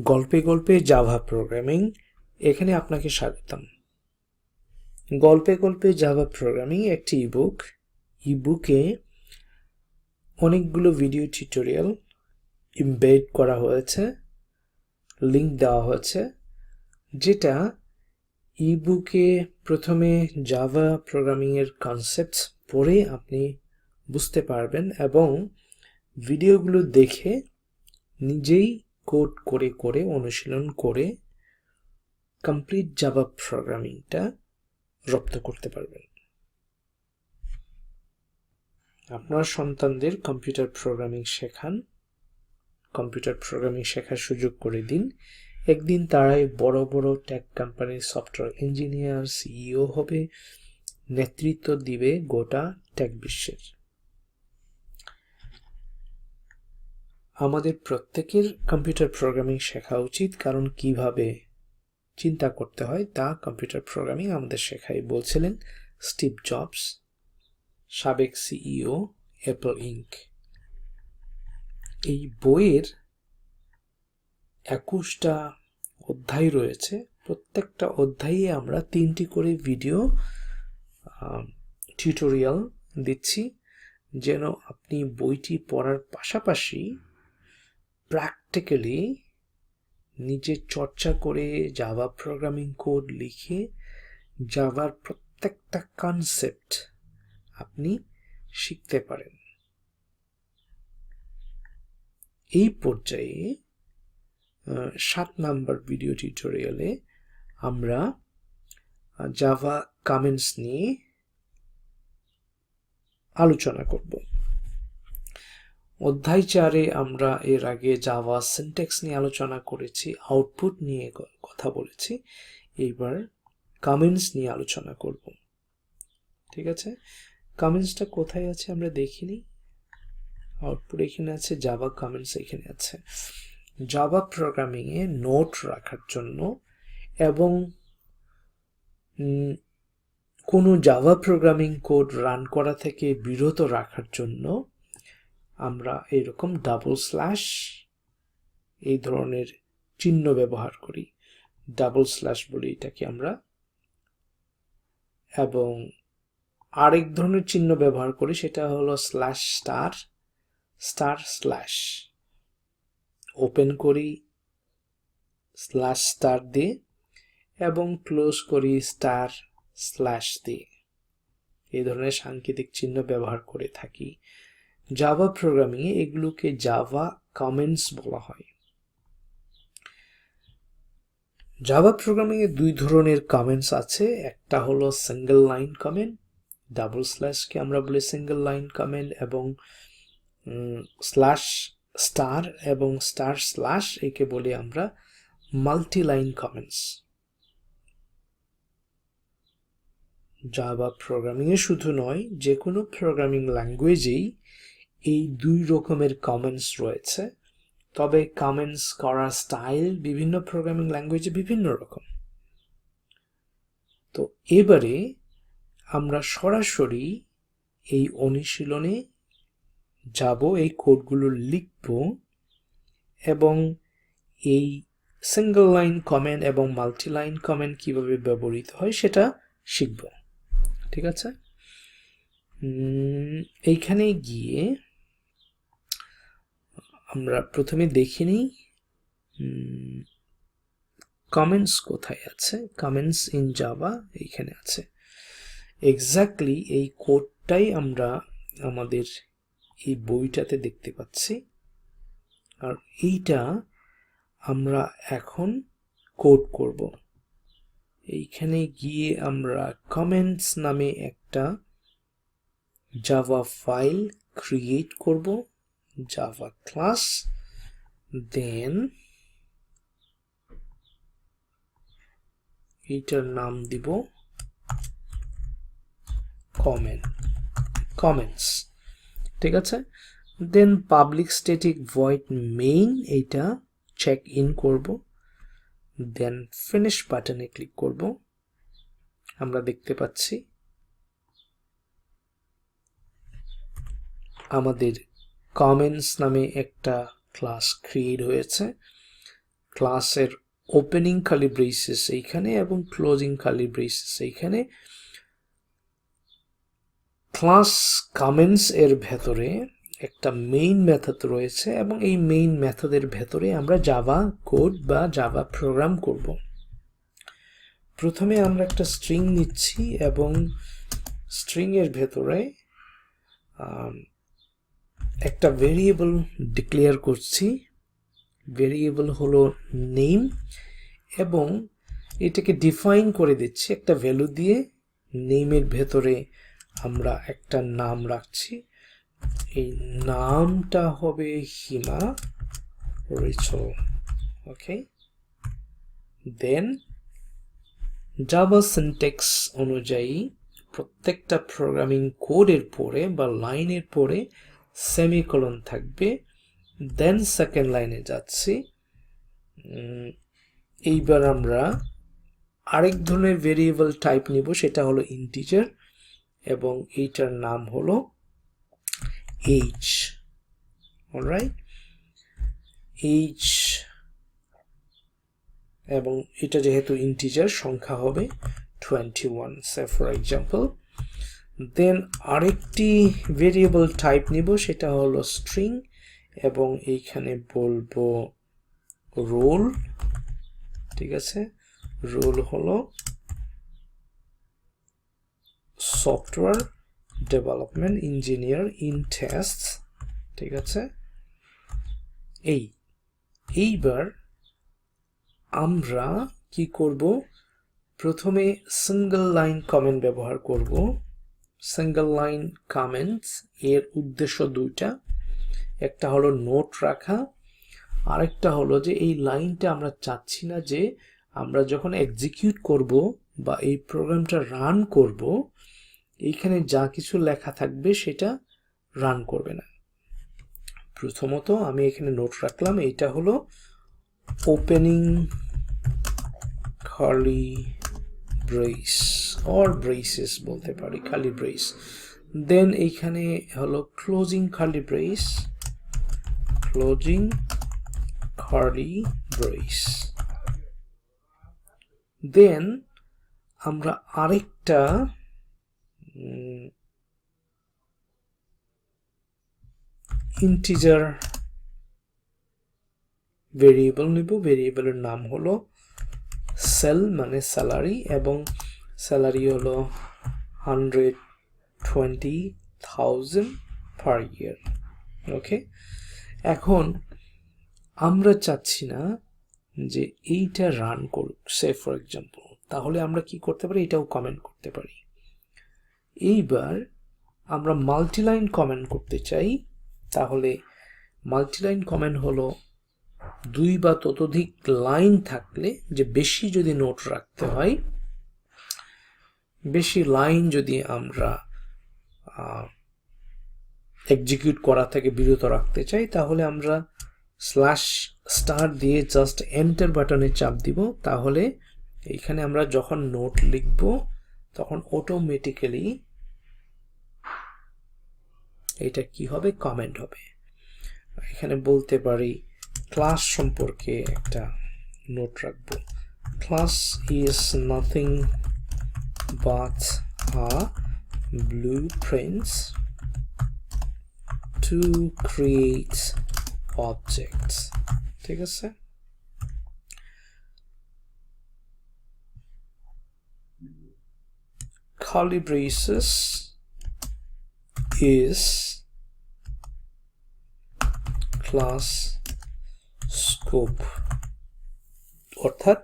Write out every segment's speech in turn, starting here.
গল্পে গল্পে Java programming, এখানে আপনাকে স্বাগতম। গল্পে গল্পে জাভা প্রোগ্রামিং একটি ইবুকে অনেকগুলো ভিডিও টিউটোরিয়াল এমবেড করা হয়েছে, লিংক দেওয়া হয়েছে, যেটা ইবুকে প্রথমে জাভা প্রোগ্রামিং এর কনসেপ্টস পড়ে আপনি বুঝতে পারবেন এবং ভিডিওগুলো দেখে নিজেই কোড করে করে অনুশীলন করে কমপ্লিট জাভা প্রোগ্রামিংটা রপ্ত করতে পারবেন। আপনার সন্তানদের কম্পিউটার প্রোগ্রামিং শেখার সুযোগ করে দিন। একদিন তারাই বড় বড় টেক কোম্পানির সফটওয়্যার ইঞ্জিনিয়ার, সিইও হবে, নেতৃত্ব দিবে গোটা টেক বিশ্বের। আমাদের প্রত্যেকের কম্পিউটার প্রোগ্রামিং শেখা উচিত, কারণ কিভাবে চিন্তা করতে হয় তা কম্পিউটার প্রোগ্রামিং আমাদের শেখায়, বলছিলেন স্টিভ জবস, সাবেক সিইও অ্যাপল ইনক। এই বইয়ের 21টা অধ্যায় রয়েছে। প্রত্যেকটা অধ্যায়ে আমরা 3টি করে ভিডিও টিউটোরিয়াল দিচ্ছি, যেন আপনি বইটি পড়ার পাশাপাশি প্র্যাকটিক্যালি নিজে চর্চা করে জাভা প্রোগ্রামিং কোড লিখে জাভার প্রত্যেকটা কনসেপ্ট আপনি শিখতে পারেন। এই পর্যায়ে 7 নম্বর ভিডিও টিউটোরিয়ালে আমরা জাভা কমেন্টস নিয়ে আলোচনা করব। অধ্যায় 4-এ আমরা এর আগে জাভা সিনট্যাক্স নিয়ে আলোচনা করেছি, আউটপুট নিয়ে কথা বলেছি। এইবার কমেন্টস নিয়ে আলোচনা করব। ঠিক আছে, কমেন্টসটা কোথায় আছে আমরা দেখিনি। আউটপুট এখানে আছে, জাভা কমেন্টস এখানে আছে। জাভা প্রোগ্রামিং এ নোট রাখার জন্য এবং কোনো জাভা প্রোগ্রামিং কোড রান করা থেকে বিরত রাখার জন্য আমরা এরকম ডাবল স্ল্যাশ এই ধরনের চিহ্ন ব্যবহার করি, ডাবল স্ল্যাশ বলি এটাকে আমরা, এবং আরেক ধরনের চিহ্ন ব্যবহার করি, সেটা হলো স্ল্যাশ স্টার স্ল্যাশ। ওপেন করি স্ল্যাশ স্টার দিয়ে এবং ক্লোজ করি স্টার স্ল্যাশ দিয়ে। এই ধরনের সাংকেতিক চিহ্ন ব্যবহার করে থাকি। জাভা প্রোগ্রামিং এ এগুলোকে জাভা কমেন্টস বলা হয়। জাভা প্রোগ্রামিং এ 2 ধরনের কমেন্টস আছে। একটা হলো সিঙ্গেল লাইন কমেন্ট, ডাবল স্ল্যাশকে আমরা বলি সিঙ্গেল লাইন কমেন্ট, এবং স্ল্যাশ স্টার এবং স্টার স্ল্যাশ একে বলি আমরা multi line comments. Java programming এ শুধু নয়, যে কোনো প্রোগ্রামিং ল্যাঙ্গুয়েজেই এই 2 রকমের কমেন্টস রয়েছে, তবে কমেন্টস করার স্টাইল বিভিন্ন প্রোগ্রামিং ল্যাঙ্গুয়েজে বিভিন্ন রকম। তো এবারে আমরা সরাসরি এই অনুশীলনে যাব, এই কোডগুলো লিখব এবং এই সিঙ্গেল লাইন কমেন্ট এবং মাল্টি লাইন কমেন্ট কিভাবে ব্যবহৃত হয় সেটা শিখব। ঠিক আছে, এইখানে গিয়ে আমরা প্রথমে দেখে নিই কমেন্টস কোথায় আছে। কমেন্টস ইন জাভা এইখানে আছে। এক্স্যাক্টলি এই কোডটাই আমরা আমাদের এই বইটাতে দেখতে পাচ্ছি, আর এইটা আমরা এখন কোড করব। এইখানে গিয়ে আমরা কমেন্টস নামে একটা জাভা ফাইল ক্রিয়েট করব, জাভা ক্লাস, দেন এটার নাম দিব কমেন্টস। ঠিক আছে, দেন পাবলিক স্ট্যাটিক ভয়েড মেইন এইটা চেক ইন করব, দেন ফিনিশ বাটনে ক্লিক করব। আমরা দেখতে পাচ্ছি আমাদের কমেন্টস নামে একটা ক্লাস ক্রিয়েট হয়েছে। ক্লাসের ওপেনিং কার্লি ব্রেসেস এইখানে এবং ক্লোজিং কার্লি ব্রেসেস এইখানে। ক্লাস কমেন্টস এর ভেতরে একটা মেইন মেথড রয়েছে এবং এই মেইন মেথডের ভেতরে আমরা জাভা কোড বা জাভা প্রোগ্রাম করব। প্রথমে আমরা একটা স্ট্রিং নিচ্ছি এবং স্ট্রিং এর ভেতরে একটা ভেরিয়েবল ডিক্লেয়ার করছি। ভেরিয়েবল হলো নেম এবং এটাকে ডিফাইন করে দিচ্ছি একটা ভ্যালু দিয়ে। নেমের ভেতরে আমরা একটা নাম রাখছি, এই নামটা হবে হিমা রিচল। ওকে, দেন জাভা সিনট্যাক্স অনুযায়ী প্রত্যেকটা প্রোগ্রামিং কোডের পরে বা লাইনের পরে সেমিকোলন থাকবে। দেন সেকেন্ড লাইনে যাচ্ছি। এইবার আমরা আরেক ধরনের ভেরিয়েবল টাইপ নিব, সেটা হলো ইন্টিজার এবং এইটার নাম হলো এইচ। অলরাইট, এইচ এবং এটা যেহেতু ইন্টিজার সংখ্যা হবে 21 সে ফর এক্সাম্পল। দেন আরেকটি ভেরিয়েবল টাইপ নিব, সেটা হলো স্ট্রিং এবং এইখানে বলবো রোল। ঠিক আছে, রোল হলো software development engineer in test. ঠিক আছে, এইবার আমরা কি করব, প্রথমে সিঙ্গেল লাইন কমেন্ট ব্যবহার করব। সিঙ্গেল লাইন কমেন্টস এর উদ্দেশ্য দুইটা, একটা হলো নোট রাখা, আরেকটা হলো যে এই লাইনটা আমরা চাচ্ছি না যে আমরা যখন এক্সিকিউট করব বা এই প্রোগ্রামটা রান করব এইখানে যা কিছু লেখা থাকবে সেটা রান করবে না। প্রথমত আমি এখানে নোট রাখলাম, এইটা হলো opening curly brace or braces বলতে পারি, কার্লি ব্রেস। দেন এইখানে হলো closing curly brace, closing curly brace. Then আমরা আরেকটা ইন্টিজার ভেরিয়েবল নিব। ভেরিয়েবলের নাম হলো সেল মানে স্যালারি এবং স্যালারি হলো 120,000 পার ইয়ার। ওকে, এখন আমরা চাচ্ছি না যে এইটা রান করুক সে ফর এক্সাম্পল, তাহলে আমরা কি করতে পারি, এটাও কমেন্ট করতে পারি। এইবার আমরা মাল্টিলাইন কমেন্ট করতে চাই, তাহলে মাল্টিলাইন কমেন্ট হলো দুই বা ততোধিক লাইন থাকলে, যে বেশি যদি নোট রাখতে হয়, বেশি লাইন যদি আমরা এক্সিকিউট করা থেকে বিরত রাখতে চাই, তাহলে আমরা স্ল্যাশ স্টার দিয়ে জাস্ট এন্টার বাটনে চাপ দিব। তাহলে এইখানে আমরা যখন নোট লিখব তখন অটোমেটিক্যালি এটা কি হবে, কমেন্ট হবে। এখানে বলতে পারি ক্লাস সম্পর্কে একটা নোট রাখবো, class is nothing but a blueprints to create objects। ঠিক আছে, curly braces is class scope, অর্থাৎ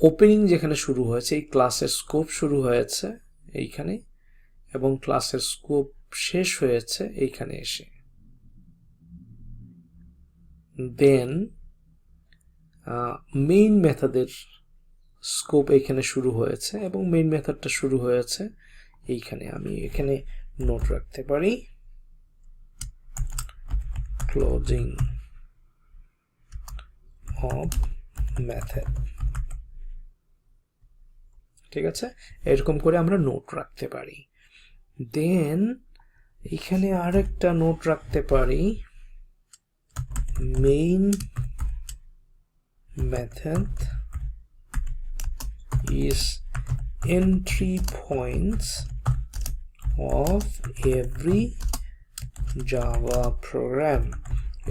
ওপেনিং যেখানে শুরু হয়েছে এই ক্লাসের স্কোপ শুরু হয়েছে এইখানে এবং ক্লাসের স্কোপ শেষ হয়েছে এইখানে এসে। দেন মেইন মেথডের স্কোপ এইখানে শুরু হয়েছে এবং মেইন মেথডটা শুরু হয়েছে এইখানে। আমি এখানে নোট রাখতে পারি ক্লোজিং অফ মেথড। ঠিক আছে, এরকম করে আমরা নোট রাখতে পারি। দেন এখানে আরেকটা নোট রাখতে পারি main method is entry points of every Java program.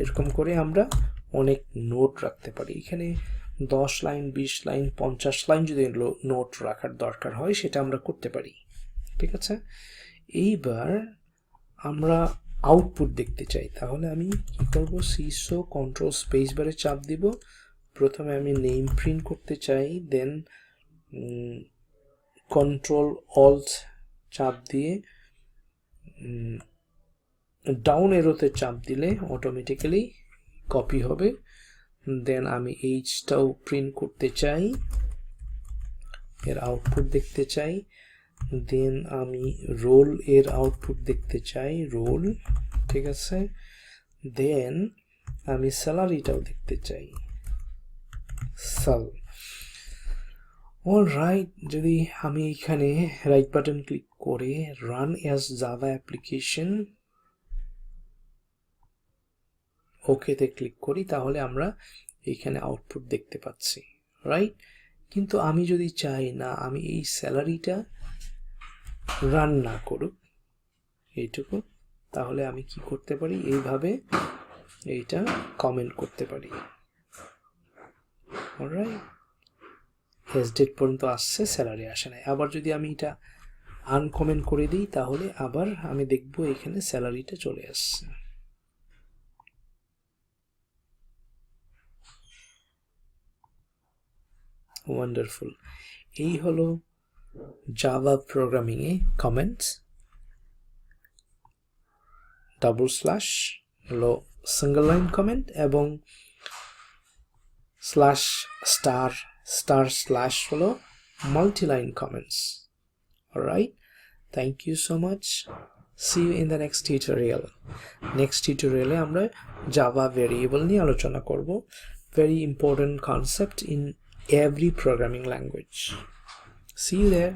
এরকম করে আমরা অনেক নোট রাখতে পারি। এখানে 10 লাইন 20 লাইন 50 লাইন যদি নোট রাখার দরকার হয় সেটা আমরা করতে পারি। ঠিক আছে, এইবার আমরা আউটপুট দেখতে চাই। তাহলে আমি কি করব, সিসো কন্ট্রোল স্পেস বারে চাপ দিব। প্রথমে আমি নেম প্রিন্ট করতে চাই, দেন কন্ট্রোল অল্ট চাপ দিয়ে ডাউন এরোতে চাপ দিলে অটোমেটিক্যালি কপি হবে। দেন আমি এইচটাও প্রিন্ট করতে চাই, এর আউটপুট দেখতে চাই। দেন আমি রোল এর আউটপুট দেখতে চাই, রোল। ঠিক আছে, দেন আমি স্যালারিটাও দেখতে চাই, সাল। অলরাইট, যদি আমি এখানে রাইট বাটন ক্লিক করে রান অ্যাজ জাভা অ্যাপ্লিকেশন ওকেতে ক্লিক করি, তাহলে আমরা এখানে আউটপুট দেখতে পাচ্ছি, রাইট। কিন্তু আমি যদি চাই না আমি এই স্যালারিটা রান না করুক এইটুকু, তাহলে আমি কি করতে পারি, এইভাবে এইটা কমেন্ট করতে পারি। অলরাইট, এস ডেট পর্যন্ত আসছে, স্যালারি আসে নাই। আবার যদি আমি এটা আনকমেন্ট করে দিই তাহলে আবার আমি দেখব এখানে স্যালারিটা চলে আসছে। ওয়ান্ডারফুল। এই হলো জাভা প্রোগ্রামিং এ কমেন্টস, ডাবল স্ল্যাশ হলো সিঙ্গল লাইন কমেন্ট এবং স্ল্যাশ স্টার স্টার স্ল্যাশ হলো multi line comments. Alright, thank you so much. See you in the next tutorial. Next টিউটোরিয়ালে আমরা জাভা ভেরিয়েবল নিয়ে আলোচনা করব, very important concept in every programming language. See you there.